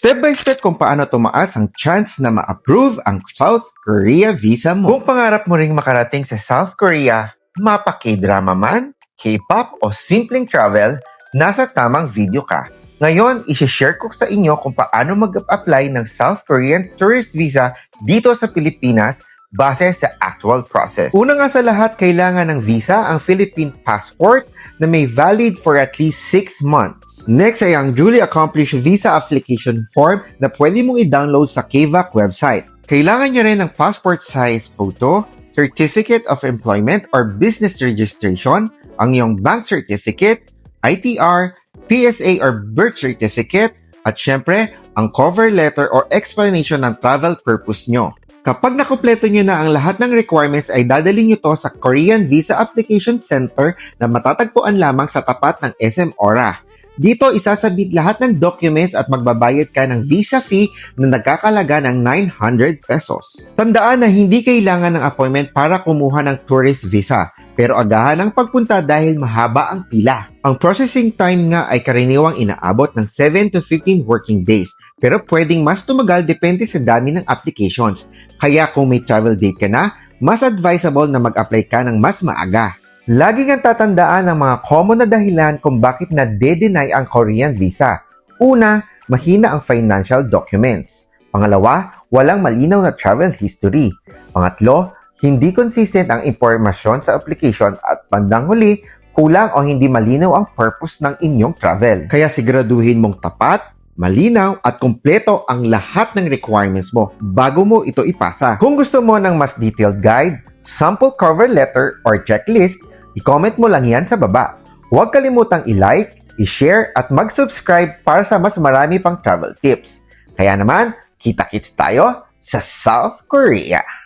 Step by step kung paano tumaas ang chance na ma-approve ang South Korea visa mo. Kung pangarap mo ring makarating sa South Korea, mapa K-drama man, K-pop o simpleng travel, nasa tamang video ka. Ngayon, isi-share ko sa inyo kung paano mag-apply ng South Korean tourist visa dito sa Pilipinas base sa actual process. Una nga sa lahat, kailangan ng visa ang Philippine passport na may valid for at least 6 months. Next ay ang duly accomplished visa application form na pwede mong i-download sa KVAC website. Kailangan nyo rin ng passport size photo, certificate of employment or business registration, ang iyong bank certificate, ITR, PSA or birth certificate, at syempre, ang cover letter or explanation ng travel purpose nyo. Kapag nakumpleto nyo na ang lahat ng requirements ay dadalhin nyo to sa Korean Visa Application Center na matatagpuan lamang sa tapat ng SM Ora. Dito isasabit lahat ng documents at magbabayad ka ng visa fee na nagkakalaga ng 900 pesos. Tandaan na hindi kailangan ng appointment para kumuha ng tourist visa, pero agahan ang pagpunta dahil mahaba ang pila. Ang processing time nga ay karaniwang inaabot ng 7 to 15 working days, pero pwedeng mas tumagal depende sa dami ng applications. Kaya kung may travel date ka na, mas advisable na mag-apply ka ng mas maaga. Lagi kang tatandaan ang mga common na dahilan kung bakit na-de-deny ang Korean visa. Una, mahina ang financial documents. Pangalawa, walang malinaw na travel history. Pangatlo, hindi consistent ang impormasyon sa application at bandang huli, kulang o hindi malinaw ang purpose ng inyong travel. Kaya siguraduhin mong tapat, malinaw at kumpleto ang lahat ng requirements mo bago mo ito ipasa. Kung gusto mo ng mas detailed guide, sample cover letter or checklist, i-comment mo lang yan sa baba. Huwag kalimutang i-like, i-share at mag-subscribe para sa mas marami pang travel tips. Kaya naman, kita-kits tayo sa South Korea!